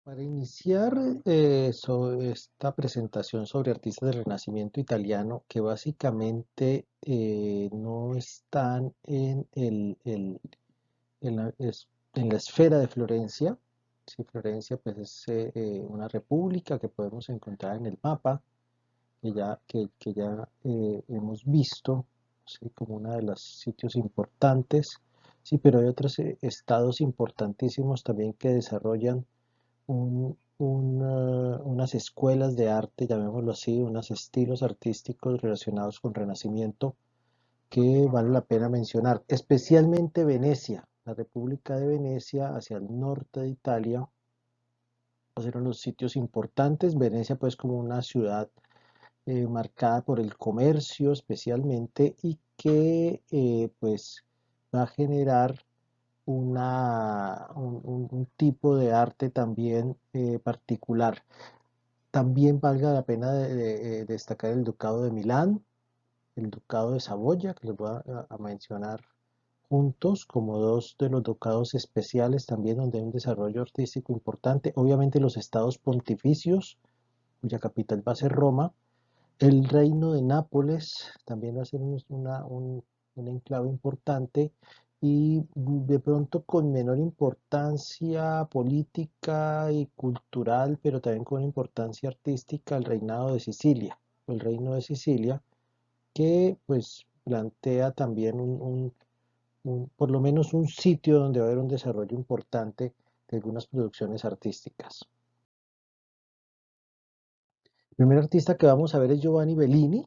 Para iniciar esta presentación sobre artistas del Renacimiento italiano, que básicamente no están en la esfera de Florencia. Sí, Florencia pues es una república que podemos encontrar en el mapa, que ya hemos visto, sí, como uno de los sitios importantes. Sí, pero hay otros estados importantísimos también que desarrollan unas escuelas de arte, llamémoslo así, unos estilos artísticos relacionados con Renacimiento que vale la pena mencionar, especialmente Venecia, la República de Venecia hacia el norte de Italia, fueron los sitios importantes. Venecia pues como una ciudad marcada por el comercio especialmente y que pues va a generar un tipo de arte también particular. También valga la pena destacar el Ducado de Milán, el Ducado de Saboya, que les voy a mencionar juntos como dos de los ducados especiales también donde hay un desarrollo artístico importante. Obviamente los estados pontificios, cuya capital va a ser Roma. El reino de Nápoles también va a ser un enclave importante y de pronto con menor importancia política y cultural, pero también con importancia artística, el reinado de Sicilia, el reino de Sicilia, que pues plantea también por lo menos un sitio donde va a haber un desarrollo importante de algunas producciones artísticas. El primer artista que vamos a ver es Giovanni Bellini,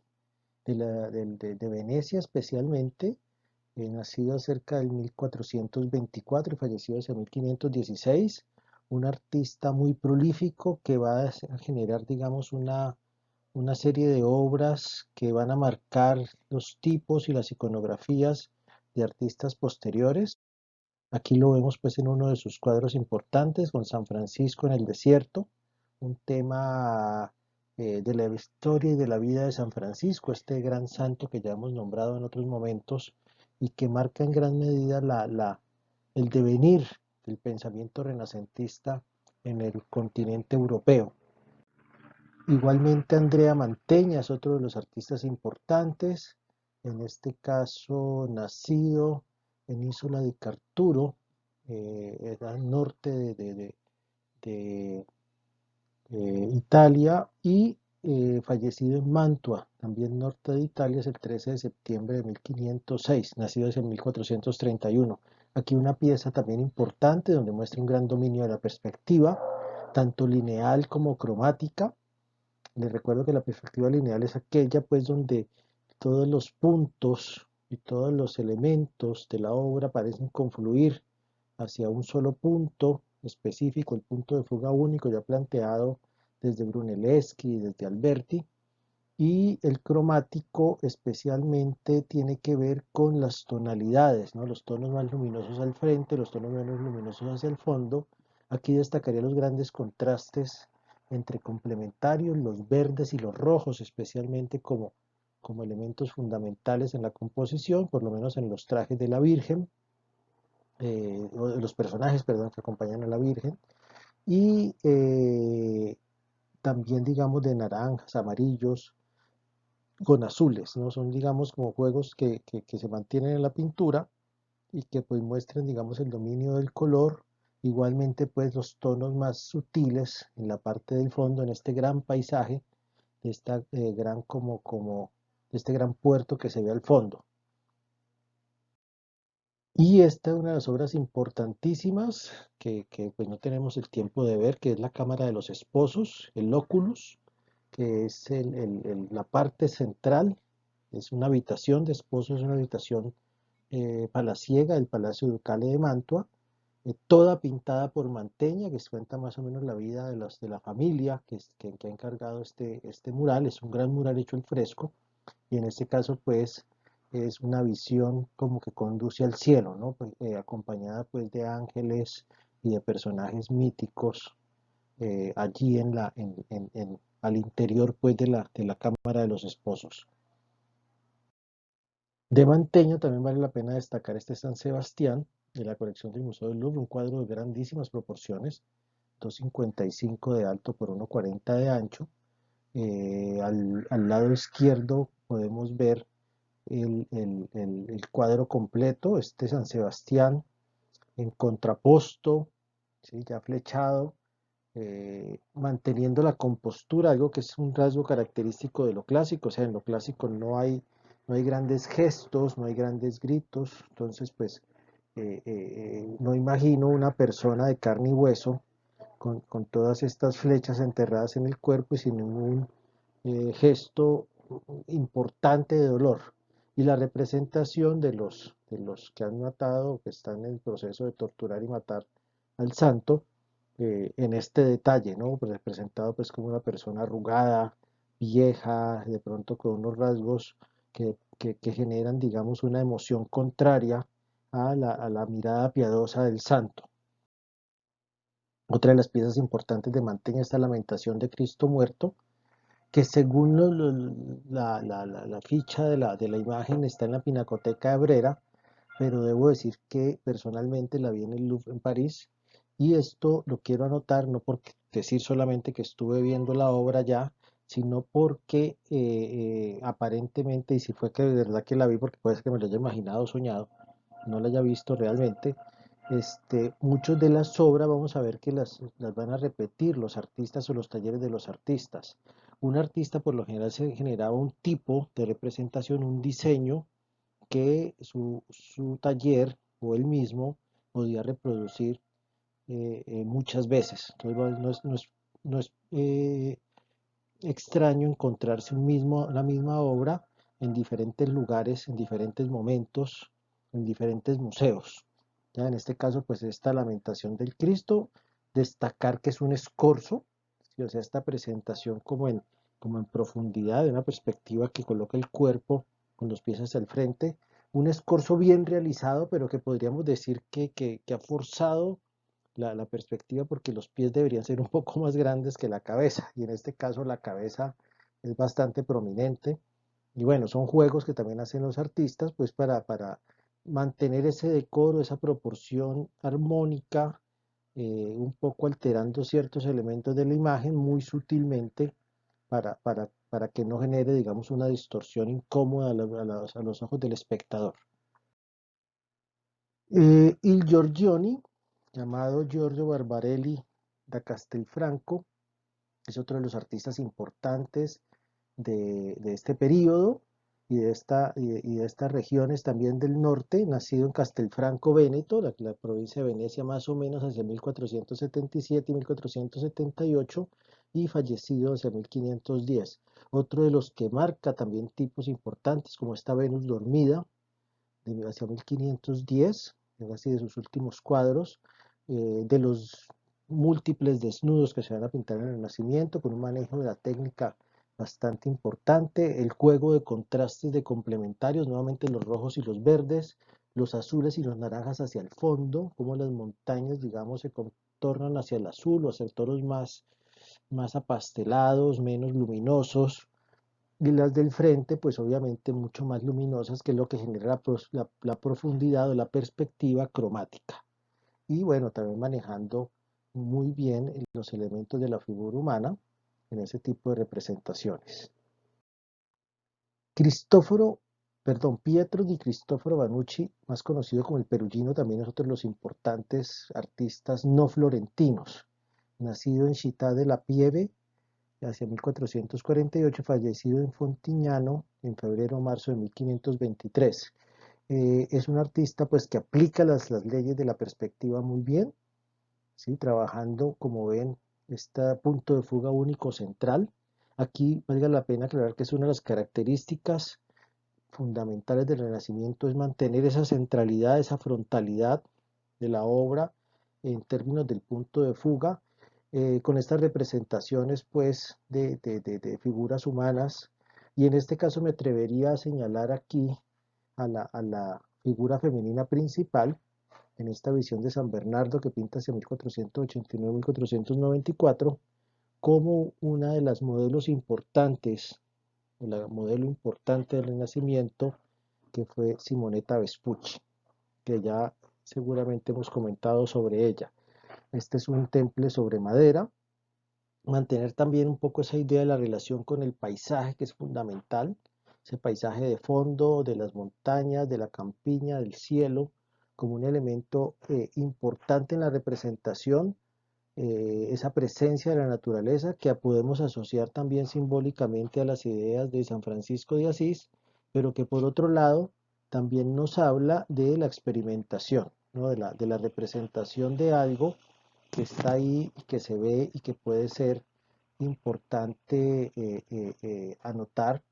de Venecia especialmente, nacido cerca del 1424 y fallecido hacia 1516, un artista muy prolífico que va a generar, digamos, una serie de obras que van a marcar los tipos y las iconografías de artistas posteriores. Aquí lo vemos pues en uno de sus cuadros importantes con San Francisco en el desierto, un tema de la historia y de la vida de San Francisco, este gran santo que ya hemos nombrado en otros momentos y que marca en gran medida el devenir del pensamiento renacentista en el continente europeo. Igualmente Andrea Mantegna es otro de los artistas importantes, en este caso nacido en Isola di Carturo, era al norte de Italia, y fallecido en Mantua, también norte de Italia, es el 13 de septiembre de 1506, nacido desde 1431. Aquí una pieza también importante donde muestra un gran dominio de la perspectiva, tanto lineal como cromática. Les recuerdo que la perspectiva lineal es aquella pues donde todos los puntos y todos los elementos de la obra parecen confluir hacia un solo punto específico, el punto de fuga único ya planteado desde Brunelleschi y desde Alberti. Y el cromático especialmente tiene que ver con las tonalidades, ¿no? Los tonos más luminosos al frente, los tonos menos luminosos hacia el fondo. Aquí destacaría los grandes contrastes entre complementarios, los verdes y los rojos, especialmente como elementos fundamentales en la composición, por lo menos en los trajes de la Virgen, o de los personajes, perdón, que acompañan a la Virgen, y también, digamos, de naranjas, amarillos, con azules, ¿no? Son, digamos, como juegos que se mantienen en la pintura y que pues muestran, digamos, el dominio del color. Igualmente, pues los tonos más sutiles en la parte del fondo, en este gran paisaje, de esta de este gran puerto que se ve al fondo. Y esta es una de las obras importantísimas pues no tenemos el tiempo de ver, que es la Cámara de los Esposos, el Oculus, que es la parte central, es una habitación de esposos, es una habitación palaciega del Palacio Ducale de Mantua, toda pintada por Mantegna, que cuenta más o menos la vida de la familia que ha encargado este mural. Es un gran mural hecho en fresco, y en este caso pues es una visión como que conduce al cielo, ¿no? Pues, acompañada pues de ángeles y de personajes míticos allí al interior pues de la Cámara de los Esposos. De Manteño también vale la pena destacar este San Sebastián de la colección del Museo del Louvre, un cuadro de grandísimas proporciones, 2,55 de alto por 1,40 de ancho. Al lado izquierdo podemos ver el cuadro completo, este San Sebastián en contraposto, ¿sí? Ya flechado, manteniendo la compostura, algo que es un rasgo característico de lo clásico. O sea, en lo clásico no hay grandes gestos, no hay grandes gritos. Entonces pues no imagino una persona de carne y hueso con todas estas flechas enterradas en el cuerpo y sin ningún gesto importante de dolor. Y la representación de los que han matado, que están en el proceso de torturar y matar al santo, en este detalle, ¿no? Representado pues como una persona arrugada, vieja, de pronto con unos rasgos que generan, digamos, una emoción contraria a la mirada piadosa del santo. Otra de las piezas importantes de Mantegna es esta Lamentación de Cristo muerto, que según la ficha de la imagen está en la Pinacoteca de Brera, pero debo decir que personalmente la vi en el Louvre en París, y esto lo quiero anotar no por decir solamente que estuve viendo la obra ya, sino porque aparentemente, y si fue que de verdad que la vi, porque puede ser que me lo haya imaginado o soñado, no la haya visto realmente, muchos de las obras vamos a ver que las van a repetir los artistas o los talleres de los artistas. Un artista por lo general se generaba un tipo de representación, un diseño que su taller o él mismo podía reproducir muchas veces. Entonces no es extraño encontrarse la misma obra en diferentes lugares, en diferentes momentos, en diferentes museos. Ya en este caso, pues esta Lamentación del Cristo, destacar que es un escorzo, ¿sí? O sea, esta presentación como en profundidad, de una perspectiva que coloca el cuerpo con los pies hacia el frente, un escorzo bien realizado, pero que podríamos decir que ha forzado la perspectiva, porque los pies deberían ser un poco más grandes que la cabeza, y en este caso la cabeza es bastante prominente. Y bueno, son juegos que también hacen los artistas, pues para mantener ese decoro, esa proporción armónica, un poco alterando ciertos elementos de la imagen muy sutilmente para que no genere, digamos, una distorsión incómoda a los ojos del espectador. Il Giorgioni, llamado Giorgio Barbarelli da Castelfranco, es otro de los artistas importantes de este periodo y de estas regiones también del norte, nacido en Castelfranco Veneto, la provincia de Venecia, más o menos hacia 1477 y 1478, y fallecido hacia 1510. Otro de los que marca también tipos importantes, como esta Venus dormida, hacia 1510, así de sus últimos cuadros, de los múltiples desnudos que se van a pintar en el Renacimiento, con un manejo de la técnica bastante importante, el juego de contrastes de complementarios, nuevamente los rojos y los verdes, los azules y los naranjas hacia el fondo, como las montañas, digamos, se contornan hacia el azul o hacia tonos más apastelados, menos luminosos, y las del frente, pues obviamente mucho más luminosas, que es lo que genera la profundidad o la perspectiva cromática. Y bueno, también manejando muy bien los elementos de la figura humana en ese tipo de representaciones. Cristoforo, perdón, Pietro di Cristoforo Vanucci, más conocido como el Perugino, también es otro de los importantes artistas no florentinos. Nacido en Città della Pieve hacia 1448, fallecido en Fontignano en febrero o marzo de 1523. Es un artista pues que aplica las leyes de la perspectiva muy bien, ¿sí? Trabajando, como ven, este punto de fuga único central. Aquí valga la pena aclarar que es una de las características fundamentales del Renacimiento, es mantener esa centralidad, esa frontalidad de la obra en términos del punto de fuga, con estas representaciones pues de figuras humanas, y en este caso me atrevería a señalar aquí a la figura femenina principal en esta visión de San Bernardo que pinta hacia 1489-1494 como una de las modelos importantes, la modelo importante del Renacimiento, que fue Simonetta Vespucci, que ya seguramente hemos comentado sobre ella. Este es un temple sobre madera. Mantener también un poco esa idea de la relación con el paisaje, que es fundamental, ese paisaje de fondo, de las montañas, de la campiña, del cielo, como un elemento importante en la representación, esa presencia de la naturaleza que podemos asociar también simbólicamente a las ideas de San Francisco de Asís, pero que por otro lado también nos habla de la experimentación, ¿no? De la representación de algo que está ahí y que se ve y que puede ser importante anotar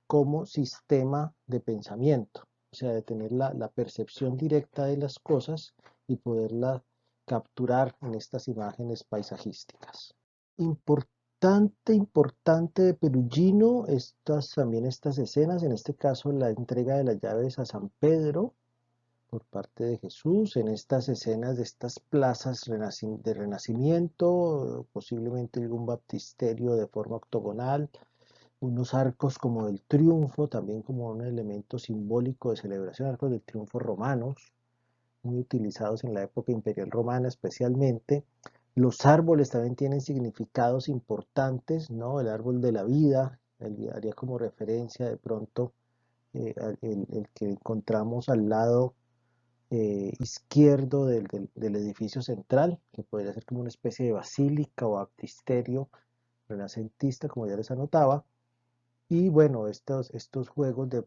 como sistema de pensamiento, o sea, de tener la percepción directa de las cosas y poderla capturar en estas imágenes paisajísticas. Importante de Perugino, también estas escenas, en este caso la entrega de las llaves a San Pedro, por parte de Jesús, en estas escenas de estas plazas de renacimiento, posiblemente algún baptisterio de forma octogonal, unos arcos como del triunfo, también como un elemento simbólico de celebración, arcos del triunfo romanos, muy utilizados en la época imperial romana especialmente. Los árboles también tienen significados importantes, ¿no? El árbol de la vida, haría como referencia de pronto el que encontramos al lado izquierdo del edificio central, que podría ser como una especie de basílica o baptisterio renacentista, como ya les anotaba. Y bueno, estos juegos de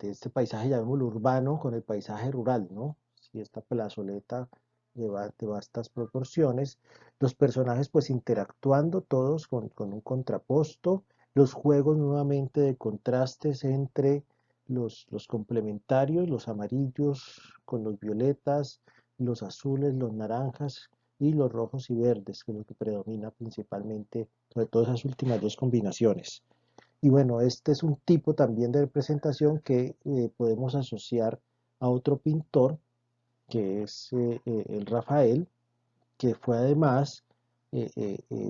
este paisaje, llamémoslo urbano, con el paisaje rural, ¿no? Si esta plazoleta de vastas proporciones, los personajes pues interactuando todos con un contraposto, los juegos nuevamente de contrastes entre los complementarios, los amarillos con los violetas, los azules, los naranjas y los rojos y verdes, que es lo que predomina principalmente, sobre todo esas últimas dos combinaciones. Y bueno, este es un tipo también de representación que podemos asociar a otro pintor, que es el Rafael, que fue además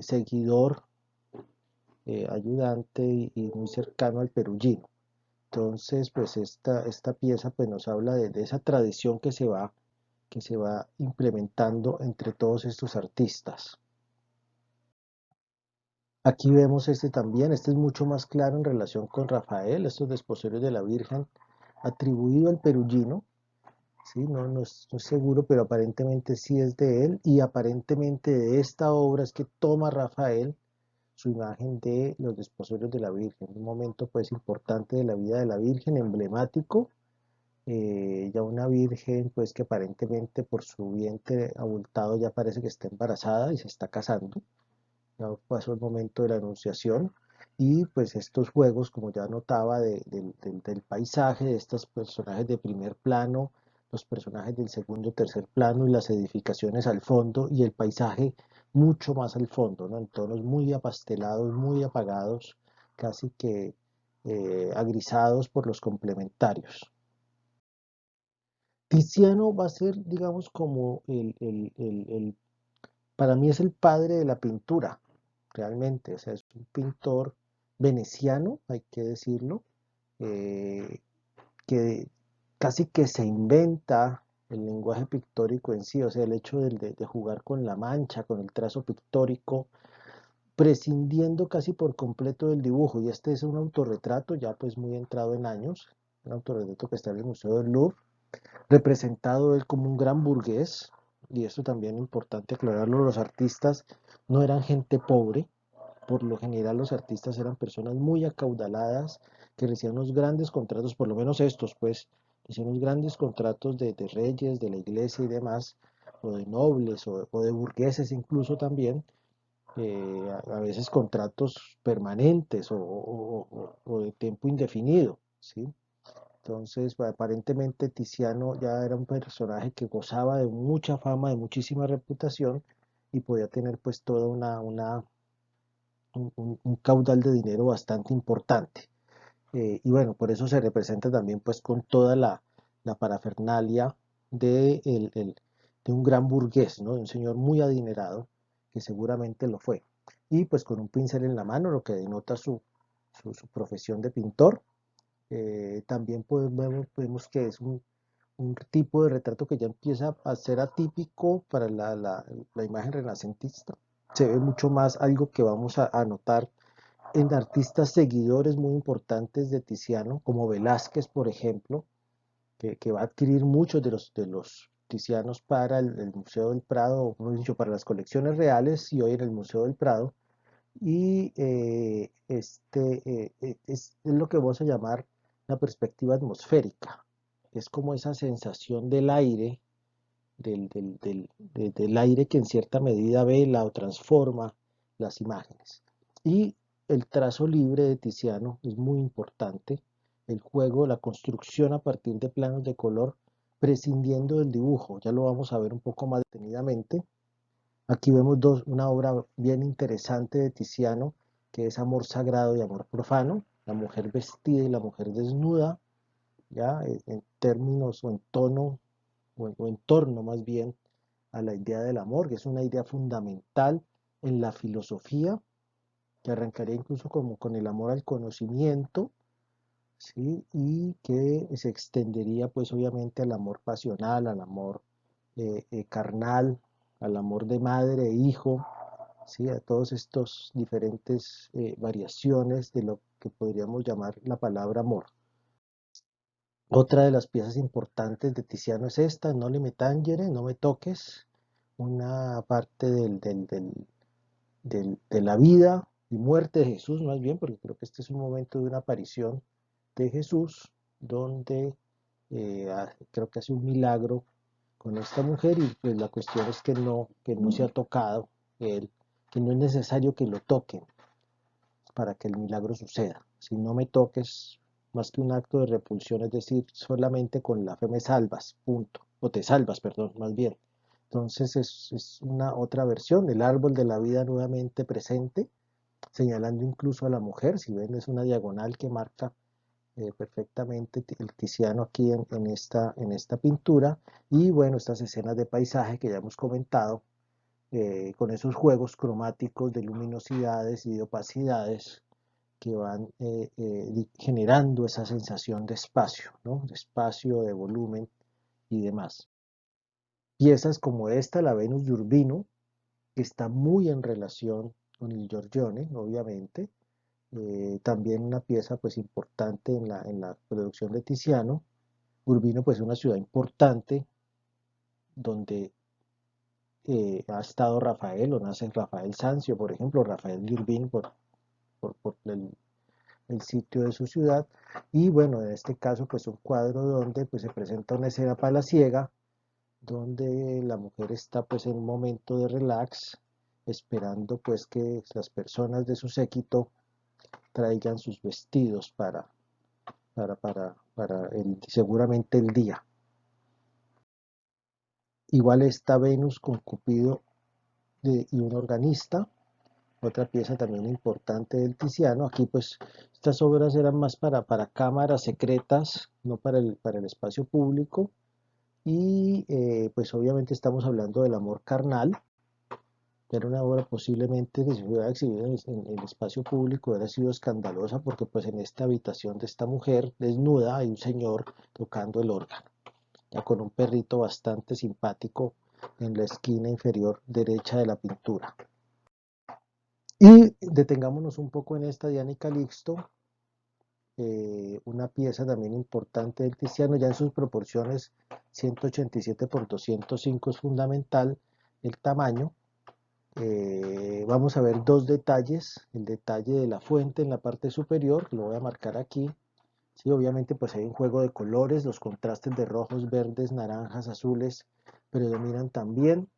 seguidor, ayudante y muy cercano al Perugino. Entonces, pues esta pieza pues, nos habla de esa tradición que se va implementando entre todos estos artistas. Aquí vemos este también, este es mucho más claro en relación con Rafael, estos desposorios de la Virgen atribuido al Perugino, ¿sí? No es seguro, pero aparentemente sí es de él, y aparentemente de esta obra es que toma Rafael su imagen de los desposorios de la Virgen, un momento pues importante de la vida de la Virgen, emblemático, ya una Virgen pues que aparentemente por su vientre abultado ya parece que está embarazada y se está casando, ya pasó el momento de la anunciación, y pues estos juegos, como ya notaba, del paisaje, de estos personajes de primer plano, los personajes del segundo, tercer plano y las edificaciones al fondo y el paisaje mucho más al fondo, ¿no? En tonos muy apastelados, muy apagados, casi que agrisados por los complementarios. Tiziano va a ser, digamos, como para mí es el padre de la pintura, realmente, o sea, es un pintor veneciano, hay que decirlo, eh, que casi que se inventa el lenguaje pictórico en sí, o sea, el hecho de jugar con la mancha, con el trazo pictórico, prescindiendo casi por completo del dibujo, y este es un autorretrato ya pues muy entrado en años, un autorretrato que está en el Museo del Louvre, representado él como un gran burgués, y esto también es importante aclararlo, los artistas no eran gente pobre, por lo general los artistas eran personas muy acaudaladas que recibían unos grandes contratos, por lo menos estos pues, recibían unos grandes contratos de reyes, de la iglesia y demás, o de nobles o de burgueses incluso también, a veces contratos permanentes o de tiempo indefinido, ¿sí? Entonces, aparentemente Tiziano ya era un personaje que gozaba de mucha fama, de muchísima reputación y podía tener pues toda un caudal de dinero bastante importante. Y bueno, por eso se representa también pues con toda la parafernalia de un gran burgués, ¿no? De un señor muy adinerado, que seguramente lo fue. Y pues con un pincel en la mano, lo que denota su profesión de pintor. También vemos que es un tipo de retrato que ya empieza a ser atípico para la imagen renacentista. Se ve mucho más algo que vamos a notar en artistas seguidores muy importantes de Tiziano, como Velázquez, por ejemplo, que va a adquirir muchos de los Tizianos para el Museo del Prado, o mejor dicho, para las colecciones reales y hoy en el Museo del Prado. Y es lo que vamos a llamar la perspectiva atmosférica. Es como esa sensación del aire, del aire que en cierta medida vela o transforma las imágenes. Y el trazo libre de Tiziano es muy importante. El juego, la construcción a partir de planos de color, prescindiendo del dibujo. Ya lo vamos a ver un poco más detenidamente. Aquí vemos una obra bien interesante de Tiziano, que es Amor Sagrado y Amor Profano, la mujer vestida y la mujer desnuda, ya en términos o en tono o en torno más bien a la idea del amor, que es una idea fundamental en la filosofía, que arrancaría incluso como con el amor al conocimiento, ¿sí? Y que se extendería pues obviamente al amor pasional, al amor carnal, al amor de madre e hijo, ¿sí? A todos estos diferentes variaciones de lo que podríamos llamar la palabra amor. Otra de las piezas importantes de Tiziano es esta, No me tangere, no me toques, una parte de la vida y muerte de Jesús, más bien, porque creo que este es un momento de una aparición de Jesús, donde creo que hace un milagro con esta mujer y pues la cuestión es que no se ha tocado él, que no es necesario que lo toquen para que el milagro suceda. Si no me toques, más que un acto de repulsión, es decir, solamente con la fe me salvas, punto, o te salvas, perdón, más bien. Entonces es una otra versión, el árbol de la vida nuevamente presente, señalando incluso a la mujer, si ven es una diagonal que marca perfectamente el Tiziano aquí en esta pintura, y bueno, estas escenas de paisaje que ya hemos comentado, con esos juegos cromáticos de luminosidades y de opacidades que van generando esa sensación de espacio, ¿no? De espacio, de volumen y demás. Piezas como esta, la Venus de Urbino, que está muy en relación con el Giorgione, obviamente, también una pieza pues importante en la producción de Tiziano. Urbino pues es una ciudad importante donde ha estado Rafael o nace Rafael Sanzio, por ejemplo, Rafael de Urbino por el sitio de su ciudad. Y bueno, en este caso pues un cuadro donde pues se presenta una escena palaciega donde la mujer está pues en un momento de relax esperando pues que las personas de su séquito traigan sus vestidos para seguramente el día. Igual está Venus con Cupido y un organista, otra pieza también importante del Tiziano. Aquí pues estas obras eran más para cámaras secretas, no para el espacio público. Y pues obviamente estamos hablando del amor carnal, era una obra posiblemente que si hubiera exhibido en el espacio público hubiera sido escandalosa porque pues en esta habitación de esta mujer desnuda hay un señor tocando el órgano, ya con un perrito bastante simpático en la esquina inferior derecha de la pintura. Y detengámonos un poco en esta Diana y Calixto, una pieza también importante del Tiziano, ya en sus proporciones 187 por 205 es fundamental el tamaño. Vamos a ver dos detalles, el detalle de la fuente en la parte superior, lo voy a marcar aquí. Sí, obviamente pues hay un juego de colores, los contrastes de rojos, verdes, naranjas, azules predominan también,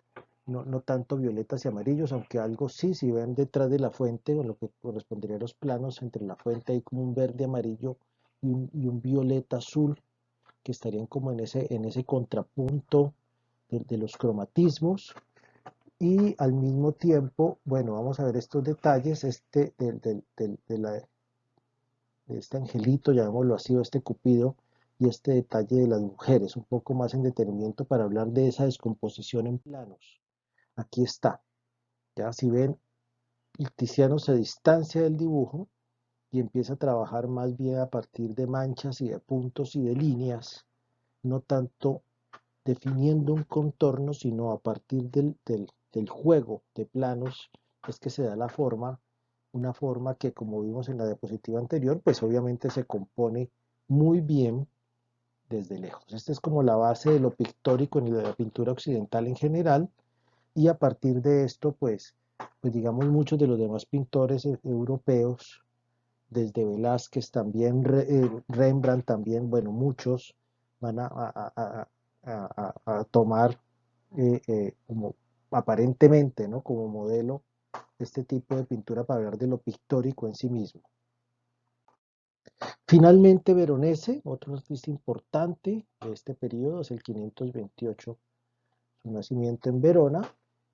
no tanto violetas y amarillos, aunque algo sí, si ven detrás de la fuente, o lo que correspondería a los planos, entre la fuente hay como un verde amarillo y un violeta azul, que estarían como en ese contrapunto de los cromatismos. Y al mismo tiempo, bueno, vamos a ver estos detalles, de este angelito, llamémoslo así, o este cupido, y este detalle de las mujeres, un poco más en detenimiento para hablar de esa descomposición en planos. Aquí está, ya si ven, el Tiziano se distancia del dibujo y empieza a trabajar más bien a partir de manchas y de puntos y de líneas, no tanto definiendo un contorno, sino a partir del juego de planos es que se da la forma, una forma que como vimos en la diapositiva anterior, pues obviamente se compone muy bien desde lejos. Esta es como la base de lo pictórico en la pintura occidental en general, y a partir de esto, pues digamos muchos de los demás pintores europeos, desde Velázquez también, Rembrandt también, bueno, muchos van a tomar como aparentemente, ¿no? Como modelo este tipo de pintura para hablar de lo pictórico en sí mismo. Finalmente, Veronese, otro artista importante de este periodo, es el 528, su nacimiento en Verona,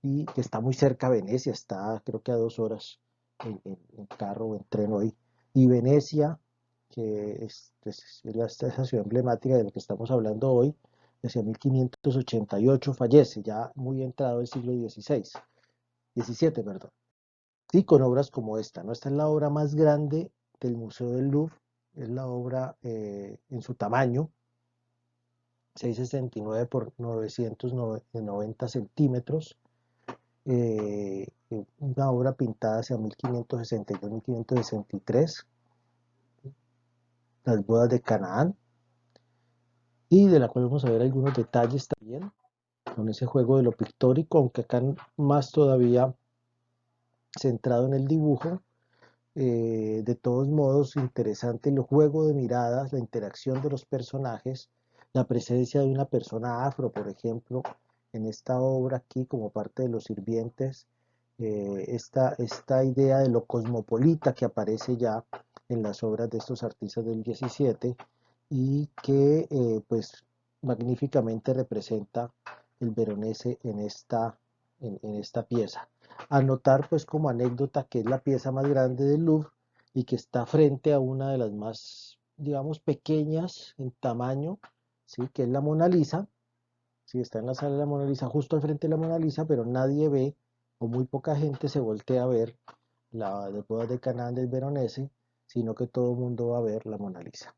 y que está muy cerca de Venecia, está creo que a 2 horas en carro o en tren hoy. Y Venecia, que es esa ciudad emblemática de la que estamos hablando hoy, hacia 1588 fallece, ya muy entrado el siglo XVI, XVII, perdón. Y con obras como esta, ¿no? Esta es la obra más grande del Museo del Louvre, es la obra en su tamaño, 669 por 990 centímetros, una obra pintada hacia 1562-1563, las bodas de Canaán, y de la cual vamos a ver algunos detalles también, con ese juego de lo pictórico, aunque acá más todavía centrado en el dibujo. De todos modos, interesante el juego de miradas, la interacción de los personajes, la presencia de una persona afro, por ejemplo, en esta obra aquí como parte de los sirvientes, esta idea de lo cosmopolita que aparece ya en las obras de estos artistas del 17 y que pues magníficamente representa el Veronese en esta pieza. Anotar pues como anécdota que es la pieza más grande del Louvre y que está frente a una de las más, digamos, pequeñas en tamaño, ¿sí? Que es la Mona Lisa. Sí, está en la sala de la Mona Lisa, justo al frente de la Mona Lisa, pero nadie ve, o muy poca gente se voltea a ver la de bodas de Canaán del Veronese, sino que todo el mundo va a ver la Mona Lisa.